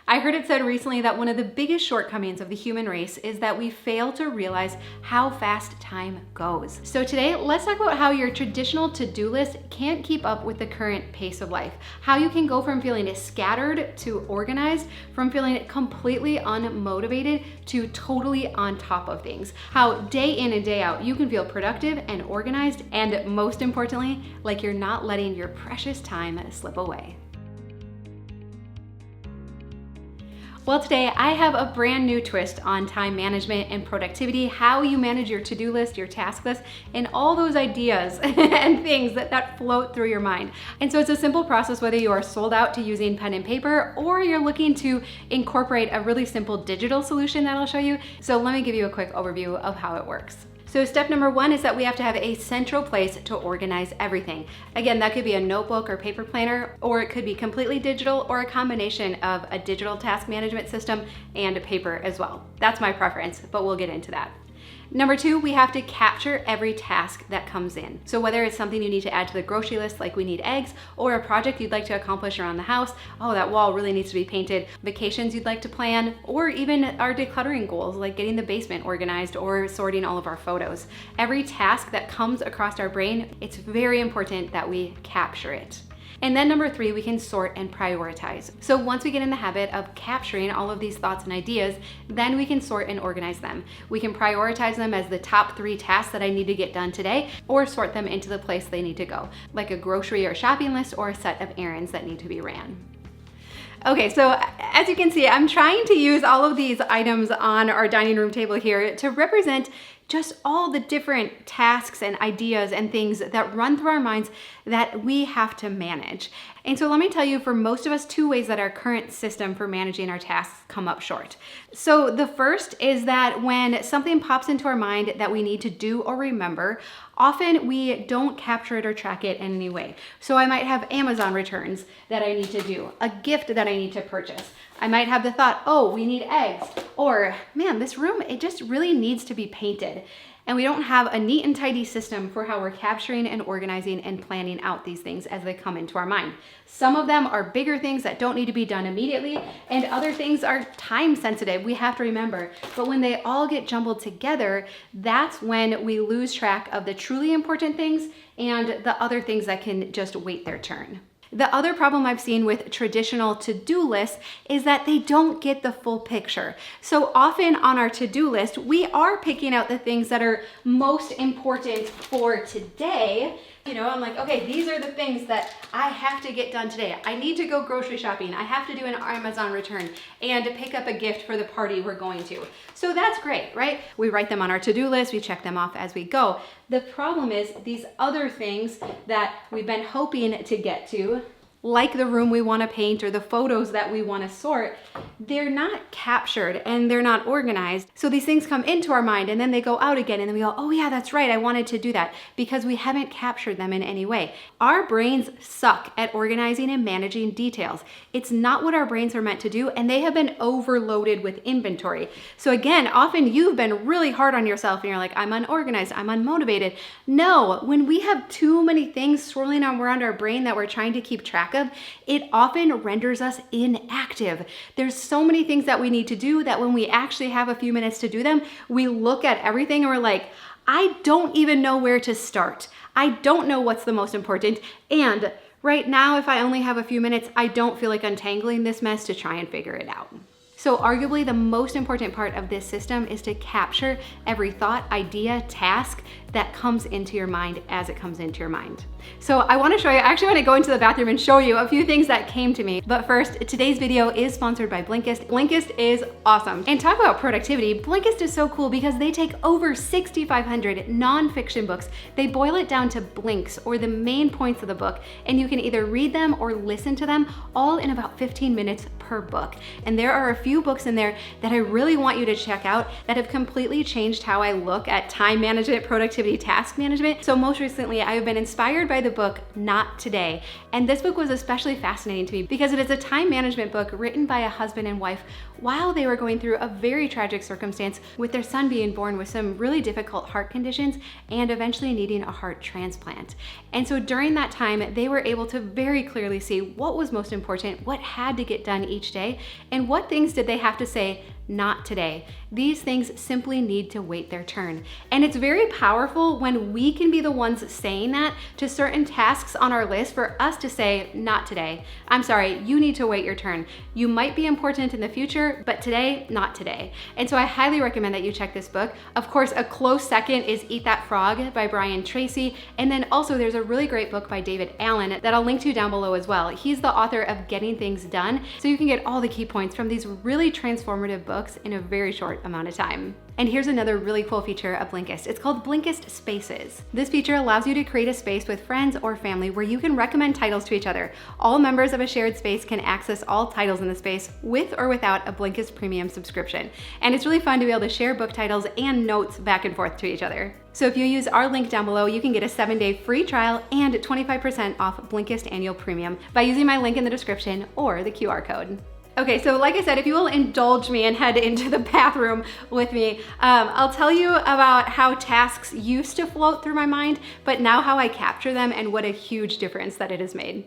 I heard it said recently that one of the biggest shortcomings of the human race is that we fail to realize how fast time goes. So today, let's talk about how your traditional to-do list can't keep up with the current pace of life. How you can go from feeling scattered to organized, from feeling completely unmotivated to totally on top of things. How day in and day out, you can feel productive and organized, and most importantly, like you're not letting your precious time slip away. Well, today I have a brand new twist on time management and productivity, how you manage your to-do list, your task list, and all those ideas and things that float through your mind. And so it's a simple process whether you are sold out to using pen and paper or you're looking to incorporate a really simple digital solution that I'll show you. So let me give you a quick overview of how it works. So step number one is that we have to have a central place to organize everything. Again, that could be a notebook or paper planner, or it could be completely digital or a combination of a digital task management system and a paper as well. That's my preference, but we'll get into that. Number two, we have to capture every task that comes in. So whether it's something you need to add to the grocery list, like we need eggs, or a project you'd like to accomplish around the house, oh, that wall really needs to be painted, vacations you'd like to plan, or even our decluttering goals, like getting the basement organized or sorting all of our photos. Every task that comes across our brain, it's very important that we capture it. And then number three, we can sort and prioritize. So once we get in the habit of capturing all of these thoughts and ideas, then we can sort and organize them. We can prioritize them as the top 3 tasks that I need to get done today, or sort them into the place they need to go, like a grocery or shopping list or a set of errands that need to be ran. Okay, so as you can see, I'm trying to use all of these items on our dining room table here to represent just all the different tasks and ideas and things that run through our minds that we have to manage. And so let me tell you, for most of us, 2 ways that our current system for managing our tasks come up short. So the first is that when something pops into our mind that we need to do or remember, often we don't capture it or track it in any way. So I might have Amazon returns that I need to do, a gift that I need to purchase. I might have the thought, oh, we need eggs, or man, this room, it just really needs to be painted. And we don't have a neat and tidy system for how we're capturing and organizing and planning out these things as they come into our mind. Some of them are bigger things that don't need to be done immediately, and other things are time sensitive, we have to remember. But when they all get jumbled together, that's when we lose track of the truly important things and the other things that can just wait their turn. The other problem I've seen with traditional to-do lists is that they don't get the full picture. So often on our to-do list, we are picking out the things that are most important for today. You know, I'm like, okay, these are the things that I have to get done today. I need to go grocery shopping. I have to do an Amazon return and pick up a gift for the party we're going to. So that's great, right? We write them on our to-do list. We check them off as we go. The problem is these other things that we've been hoping to get to, like the room we want to paint or the photos that we want to sort, they're not captured and they're not organized. So these things come into our mind and then they go out again, and then we go, oh yeah, that's right, I wanted to do that, because we haven't captured them in any way. Our brains suck at organizing and managing details. It's not what our brains are meant to do, and they have been overloaded with inventory. So again, often you've been really hard on yourself and you're like, I'm unorganized, I'm unmotivated. No, when we have too many things swirling around our brain that we're trying to keep track of, it often renders us inactive. There's so many things that we need to do that when we actually have a few minutes to do them, we look at everything and we're like, I don't even know where to start. I don't know what's the most important. And right now, if I only have a few minutes, I don't feel like untangling this mess to try and figure it out. So arguably the most important part of this system is to capture every thought, idea, task that comes into your mind as it comes into your mind. So I want to show you, I actually want to go into the bathroom and show you a few things that came to me. But first, today's video is sponsored by Blinkist. Blinkist is awesome. And talk about productivity, Blinkist is so cool because they take over 6,500 nonfiction books. They boil it down to blinks, or the main points of the book, and you can either read them or listen to them all in about 15 minutes per book. And there are a few books in there that I really want you to check out that have completely changed how I look at time management, productivity, task management. So most recently, I've been inspired by the book Not Today. And this book was especially fascinating to me because it is a time management book written by a husband and wife while they were going through a very tragic circumstance with their son being born with some really difficult heart conditions and eventually needing a heart transplant. And so during that time, they were able to very clearly see what was most important, what had to get done each day, and what things did they have to say, not today. These things simply need to wait their turn. And it's very powerful when we can be the ones saying that to certain tasks on our list for us to say, not today. I'm sorry, you need to wait your turn. You might be important in the future, but today, not today. And so I highly recommend that you check this book. Of course, a close second is Eat That Frog by Brian Tracy. And then also there's a really great book by David Allen that I'll link to down below as well. He's the author of Getting Things Done. So you can get all the key points from these really transformative books in a very short amount of time. And here's another really cool feature of Blinkist. It's called Blinkist Spaces. This feature allows you to create a space with friends or family where you can recommend titles to each other. All members of a shared space can access all titles in the space with or without a Blinkist premium subscription. And it's really fun to be able to share book titles and notes back and forth to each other. So if you use our link down below, you can get a 7-day free trial and 25% off Blinkist annual premium by using my link in the description or the QR code. Okay, so like I said, if you will indulge me and head into the bathroom with me, I'll tell you about how tasks used to float through my mind, but now how I capture them and what a huge difference that it has made.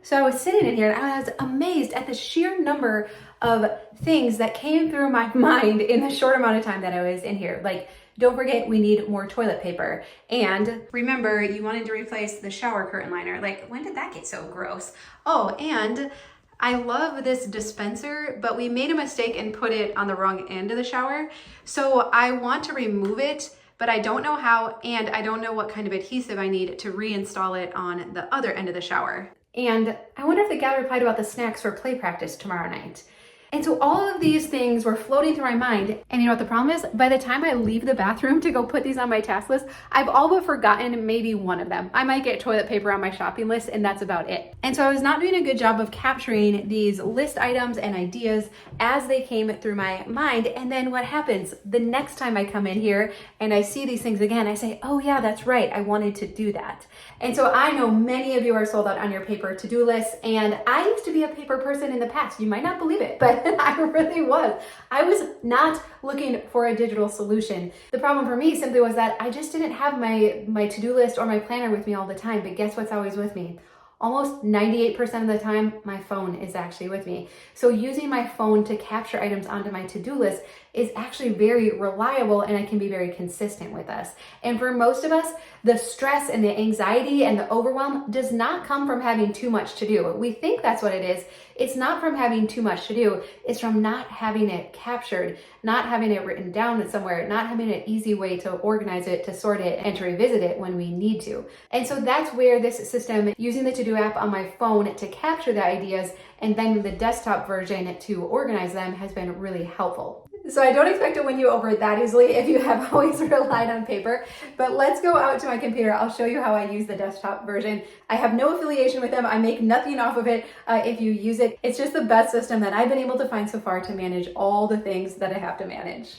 So I was sitting in here and I was amazed at the sheer number of things that came through my mind in the short amount of time that I was in here. Like, don't forget, we need more toilet paper. And remember, you wanted to replace the shower curtain liner. Like, when did that get so gross? Oh, and I love this dispenser, but we made a mistake and put it on the wrong end of the shower. So I want to remove it, but I don't know how, and I don't know what kind of adhesive I need to reinstall it on the other end of the shower. And I wonder if the gal replied about the snacks for play practice tomorrow night. And so all of these things were floating through my mind. And you know what the problem is? By the time I leave the bathroom to go put these on my task list, I've all but forgotten maybe one of them. I might get toilet paper on my shopping list and that's about it. And so I was not doing a good job of capturing these list items and ideas as they came through my mind. And then what happens? The next time I come in here and I see these things again, I say, oh yeah, that's right. I wanted to do that. And so I know many of you are sold out on your paper to-do lists. And I used to be a paper person in the past. You might not believe it, but I really was. I was not looking for a digital solution. The problem for me simply was that I just didn't have my to-do list or my planner with me all the time. But guess what's always with me? Almost 98% of the time, my phone is actually with me. So using my phone to capture items onto my to-do list is actually very reliable and I can be very consistent with us. And for most of us, the stress and the anxiety and the overwhelm does not come from having too much to do. We think that's what it is. It's not from having too much to do. It's from not having it captured, not having it written down somewhere, not having an easy way to organize it, to sort it, and to revisit it when we need to. And so that's where this system, using the To-Do app on my phone to capture the ideas and then the desktop version to organize them, has been really helpful. So I don't expect to win you over that easily if you have always relied on paper, but let's go out to my computer. I'll show you how I use the desktop version. I have no affiliation with them. I make nothing off of it if you use it. It's just the best system that I've been able to find so far to manage all the things that I have to manage.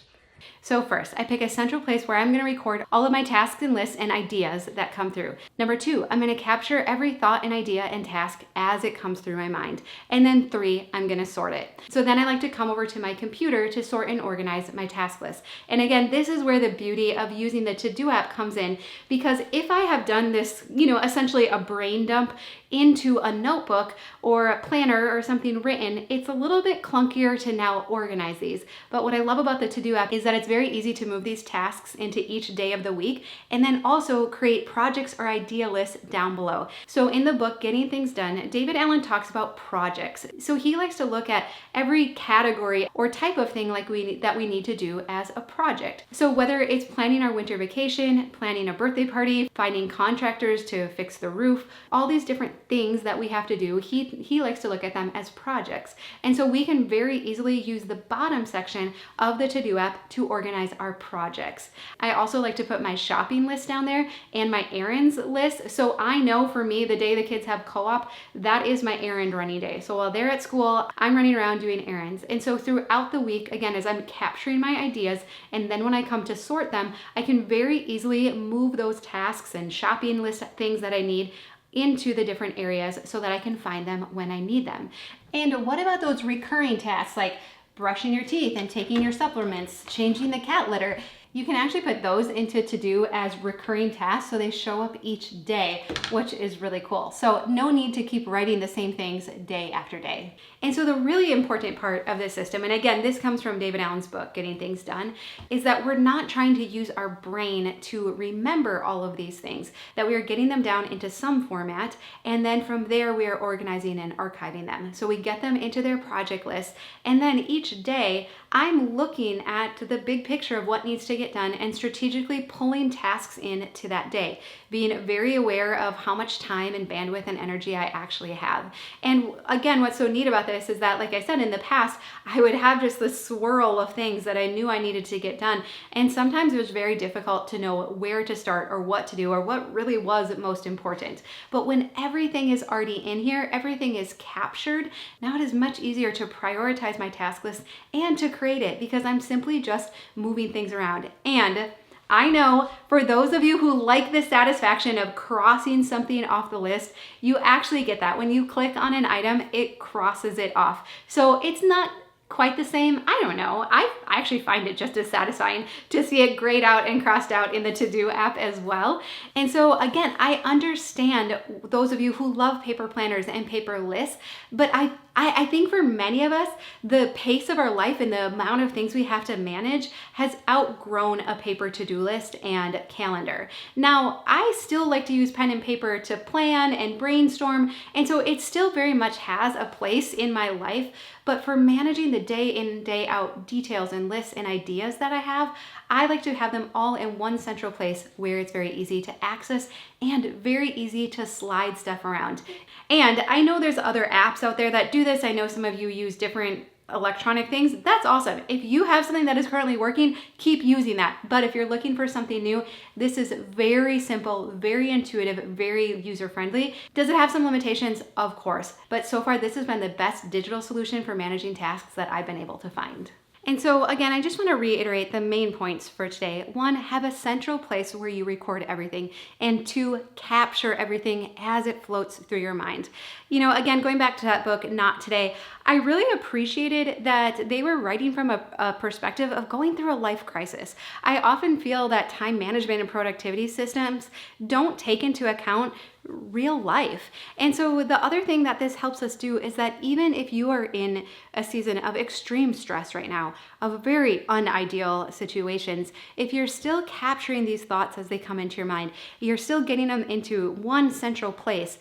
So first, I pick a central place where I'm going to record all of my tasks and lists and ideas that come through. Number 2, I'm going to capture every thought and idea and task as it comes through my mind. And then 3, I'm going to sort it. So then I like to come over to my computer to sort and organize my task list. And again, this is where the beauty of using the To-Do app comes in, because if I have done this, essentially a brain dump into a notebook or a planner or something written, it's a little bit clunkier to now organize these. But what I love about the To-Do app is that it's very easy to move these tasks into each day of the week and then also create projects or idea lists down below. So in the book, Getting Things Done, David Allen talks about projects. So he likes to look at every category or type of thing that we need to do as a project. So whether it's planning our winter vacation, planning a birthday party, finding contractors to fix the roof, all these different things that we have to do, he likes to look at them as projects. And so we can very easily use the bottom section of the To-Do app to to organize our projects. I also like to put my shopping list down there and my errands list. So I know for me, the day the kids have co-op, that is my errand running day. So while they're at school, I'm running around doing errands. And so throughout the week, again, as I'm capturing my ideas, and then when I come to sort them, I can very easily move those tasks and shopping list things that I need into the different areas so that I can find them when I need them. And what about those recurring tasks like brushing your teeth and taking your supplements, changing the cat litter? You can actually put those into to-do as recurring tasks so they show up each day, which is really cool. So no need to keep writing the same things day after day. And so the really important part of this system, and again, this comes from David Allen's book, Getting Things Done, is that we're not trying to use our brain to remember all of these things, that we are getting them down into some format, and then from there we are organizing and archiving them. So we get them into their project list, and then each day I'm looking at the big picture of what needs to get done and strategically pulling tasks into that day, being very aware of how much time and bandwidth and energy I actually have. And again, what's so neat about this is that, like I said, in the past, I would have just this swirl of things that I knew I needed to get done. And sometimes it was very difficult to know where to start or what to do or what really was most important. But when everything is already in here, everything is captured, now it is much easier to prioritize my task list and to create it because I'm simply just moving things around. And I know for those of you who like the satisfaction of crossing something off the list, you actually get that. When you click on an item, it crosses it off. So it's not quite the same. I don't know. I actually find it just as satisfying to see it grayed out and crossed out in the to-do app as well. And so again, I understand those of you who love paper planners and paper lists, but I think for many of us, the pace of our life and the amount of things we have to manage has outgrown a paper to-do list and calendar. Now, I still like to use pen and paper to plan and brainstorm, and so it still very much has a place in my life, but for managing the day in, day out details and lists and ideas that I have, I like to have them all in one central place where it's very easy to access and very easy to slide stuff around. And I know there's other apps out there that do this. I know some of you use different electronic things. That's awesome. If you have something that is currently working, keep using that. But if you're looking for something new, this is very simple, very intuitive, very user-friendly. Does it have some limitations? Of course. But so far, this has been the best digital solution for managing tasks that I've been able to find. And so again, I just want to reiterate the main points for today. 1, have a central place where you record everything. And 2, capture everything as it floats through your mind. You know, again, going back to that book, Not Today, I really appreciated that they were writing from a perspective of going through a life crisis. I often feel that time management and productivity systems don't take into account real life. And so the other thing that this helps us do is that even if you are in a season of extreme stress right now, of very unideal situations, if you're still capturing these thoughts as they come into your mind, you're still getting them into one central place,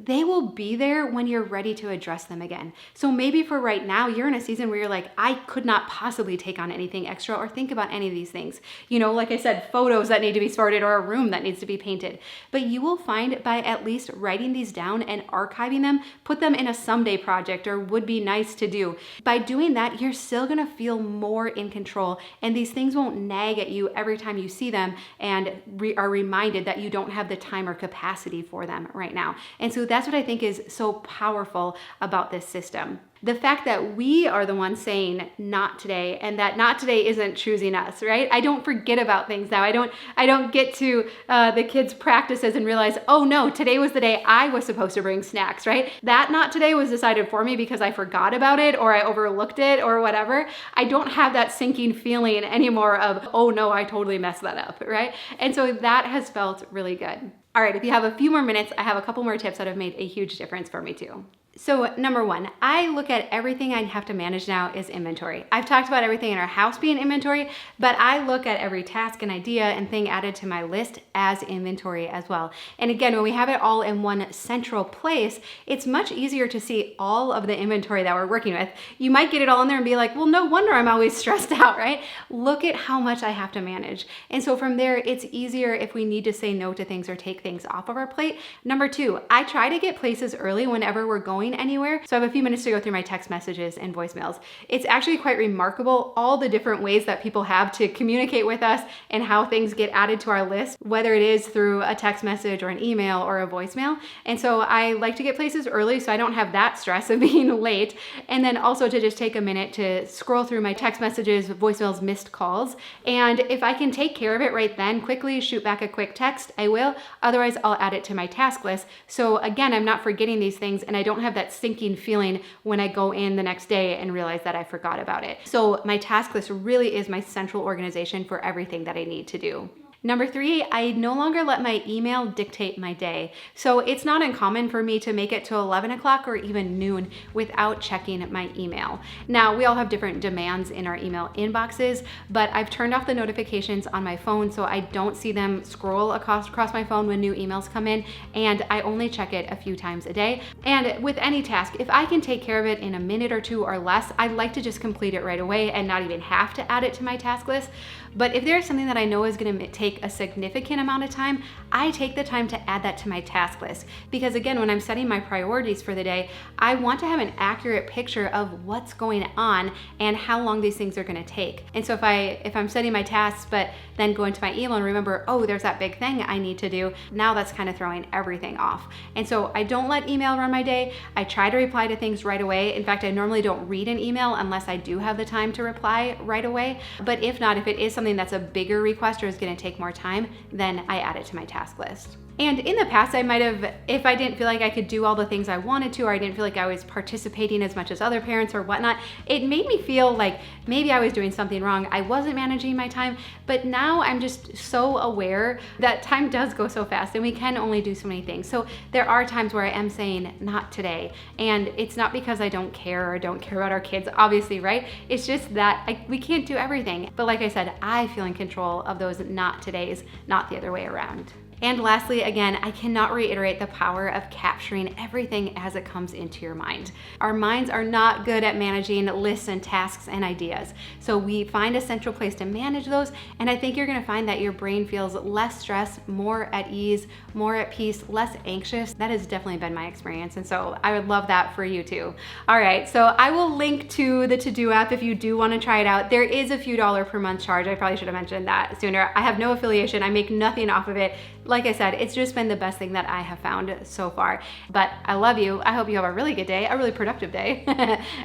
they will be there when you're ready to address them again. So maybe for right now, you're in a season where you're like, I could not possibly take on anything extra or think about any of these things. You know, like I said, photos that need to be sorted or a room that needs to be painted. But you will find by at least writing these down and archiving them, put them in a someday project or would be nice to do. By doing that, you're still gonna feel more in control and these things won't nag at you every time you see them and are reminded that you don't have the time or capacity for them right now. And so that's what I think is so powerful about this system. The fact that we are the ones saying not today and that not today isn't choosing us, right? I don't forget about things now. I don't get to the kids' practices and realize, oh no, today was the day I was supposed to bring snacks, right? That not today was decided for me because I forgot about it or I overlooked it or whatever. I don't have that sinking feeling anymore of, oh no, I totally messed that up, right? And so that has felt really good. All right, if you have a few more minutes, I have a couple more tips that have made a huge difference for me too. So number 1, I look at everything I have to manage now as inventory. I've talked about everything in our house being inventory, but I look at every task and idea and thing added to my list as inventory as well. And again, when we have it all in one central place, it's much easier to see all of the inventory that we're working with. You might get it all in there and be like, well, no wonder I'm always stressed out, right? Look at how much I have to manage. And so from there, it's easier if we need to say no to things or take things off of our plate. Number 2, I try to get places early whenever we're going going anywhere. So I have a few minutes to go through my text messages and voicemails. It's actually quite remarkable all the different ways that people have to communicate with us and how things get added to our list, whether it is through a text message or an email or a voicemail. And so I like to get places early so I don't have that stress of being late. And then also to just take a minute to scroll through my text messages, voicemails, missed calls. And if I can take care of it right then, quickly shoot back a quick text, I will. Otherwise, I'll add it to my task list. So again, I'm not forgetting these things and I don't have that sinking feeling when I go in the next day and realize that I forgot about it. So my task list really is my central organization for everything that I need to do. Number 3, I no longer let my email dictate my day. So it's not uncommon for me to make it to 11 o'clock or even noon without checking my email. Now, we all have different demands in our email inboxes, but I've turned off the notifications on my phone so I don't see them scroll across my phone when new emails come in, and I only check it a few times a day. And with any task, if I can take care of it in a minute or two or less, I'd like to just complete it right away and not even have to add it to my task list. But if there's something that I know is going to take a significant amount of time, I take the time to add that to my task list. Because again, when I'm setting my priorities for the day, I want to have an accurate picture of what's going on and how long these things are going to take. And so if I'm setting my tasks, but then go into my email and remember, oh, there's that big thing I need to do, now that's kind of throwing everything off. And so I don't let email run my day. I try to reply to things right away. In fact, I normally don't read an email unless I do have the time to reply right away. But if not, if it is something that's a bigger request or is going to take more time, then I add it to my task list. And in the past, I might have, if I didn't feel like I could do all the things I wanted to, or I didn't feel like I was participating as much as other parents or whatnot, it made me feel like maybe I was doing something wrong. I wasn't managing my time, but now I'm just so aware that time does go so fast and we can only do so many things. So there are times where I am saying, not today. And it's not because I don't care or don't care about our kids, obviously, right? It's just that we can't do everything. But like I said, I feel in control of those not todays, not the other way around. And lastly, again, I cannot reiterate the power of capturing everything as it comes into your mind. Our minds are not good at managing lists and tasks and ideas. So we find a central place to manage those. And I think you're gonna find that your brain feels less stressed, more at ease, more at peace, less anxious. That has definitely been my experience. And so I would love that for you too. All right, so I will link to the To-Do app if you do wanna try it out. There is a few dollar per month charge. I probably should have mentioned that sooner. I have no affiliation. I make nothing off of it. Like I said, it's just been the best thing that I have found so far. But I love you. I hope you have a really good day, a really productive day,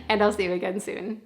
and I'll see you again soon.